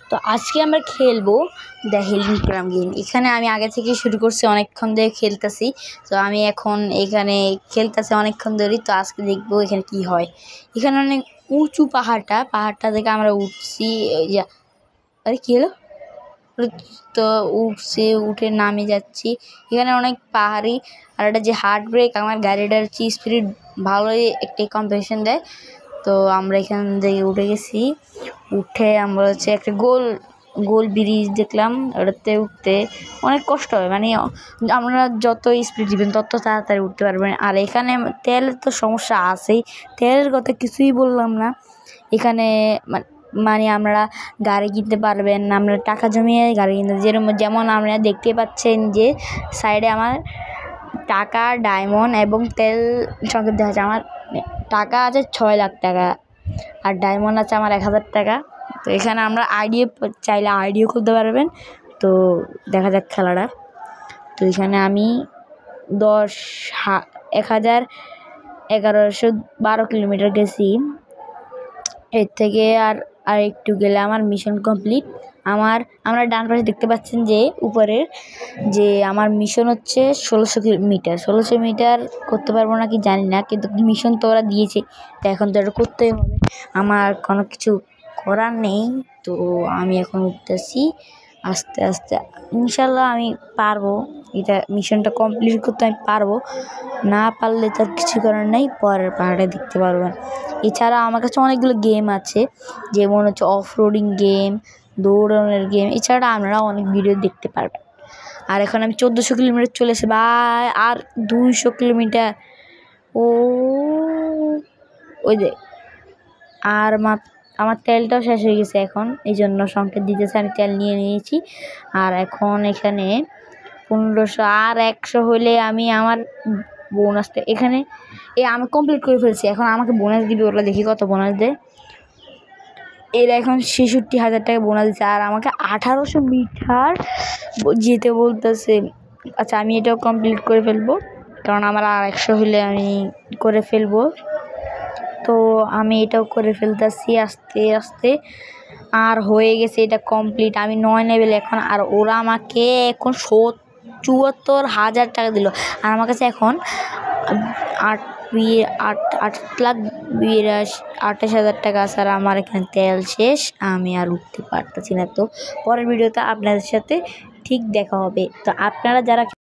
তো আজকে আমরা খেলবো দ্য হিলিং ক্রাম গেম। এখানে আমি আগে থেকে শুরু করছি, অনেকক্ষণ ধরে খেলতেছি। তো আমি এখন এখানে খেলতেছি অনেকক্ষণ ধরেই। তো আজকে দেখবো এখানে কি হয়। এখানে অনেক উঁচু পাহাড়টা থেকে আমরা উঠছি। আরে কি হলো, তো উঠে নামে যাচ্ছি। এখানে অনেক পাহাড়ি। আর এটা যে হার্ট ব্রেক, আমার গাড়িটার স্পিড ভালোই একটি কম্পিটিশন দেয়। তো আমরা এখান থেকে উঠে গেছি। উঠে আমরা হচ্ছে একটা গোল ব্রিজ দেখলাম। ওটাতে উঠতে অনেক কষ্ট হয়, মানে আমরা যত স্পিড দিবেন তত তাড়াতাড়ি উঠতে পারবেন। আর এখানে তেলের তো সমস্যা আছেই, তেলের কথা কিছুই বললাম না। এখানে মানে আমরা গাড়ি কিনতে পারবেন, আমরা টাকা জমিয়ে গাড়ি কিনতে, যেমন আপনারা দেখতে পাচ্ছেন যে সাইডে আমার টাকা, ডায়মন্ড এবং তেল সংক্ষেপ দেখা যাচ্ছে। আমার টাকা আছে 6 লাখ টাকা আর ডায়মন্ড আছে আমার 1000 টাকা। তো এখানে আমরা চাইলে আইডিও খুলতে পারবেন। তো দেখা যাক খেলাটা। তো এখানে আমি 1112 কিলোমিটার গেছি। এর থেকে আর একটু গেলে আমার মিশন কমপ্লিট। আমরা ডান পাশে দেখতে পাচ্ছেন যে উপরের যে আমার মিশন হচ্ছে 1600 মিটার। 1600 মিটার করতে পারবো না কি জানি না, কিন্তু মিশন তো ওরা দিয়েছে, তো এখন তো এটা করতেই হবে। আমার কোনো কিছু করার নেই। তো আমি এখন উঠতেছি আস্তে আস্তে। ইনশাল্লাহ আমি পারবো, এটা মিশনটা কমপ্লিট করতে আমি পারবো। না পারলে তার কিছু করার নেই, পরের পাহাড়ে দেখতে পারবেন। এছাড়া আমার কাছে অনেকগুলো গেম আছে, যেমন হচ্ছে অফ রোডিং গেম, দৌড়ানোর গেম। এছাড়া আপনারা অনেক ভিডিও দেখতে পারবেন। আর এখন আমি 1400 কিলোমিটার চলে এসে ভাই, আর 200 কিলোমিটার। ওই যে আর আমার তেলটাও শেষ হয়ে গেছে এখন, এই জন্য সংকেত দিতেছে, আমি তেল নিয়ে নিয়েছি। আর এখন এখানে 1500 আর 100 হলে আমি আমার বোনাসটা এখানে আমি কমপ্লিট করে ফেলছি। এখন আমাকে বোনাস দিবে, ওরা দেখি কত বোনাস দেয়। এরা এখন 66,000 টাকা বোনাস দিচ্ছে, আর আমাকে 1800 মিটার যেতে বলতেছে। আচ্ছা, আমি এটাও কমপ্লিট করে ফেলবো, কারণ আমার আর 100 হলে আমি করে ফেলবো। তো আমি এটাও করে ফেলতেছি আস্তে আস্তে। আর হয়ে গেছে এটা কমপ্লিট, আমি 9 লেভেল এখন। আর ওরা আমাকে এখন 74,000 টাকা দিল। আর আমার কাছে এখন 8,28,000 টাকা আছে। আর আমার এখানে তেল শেষ, আমি আর উঠতে পারতেছি না। তো পরের ভিডিওতে আপনাদের সাথে ঠিক দেখা হবে। তো আপনারা যারা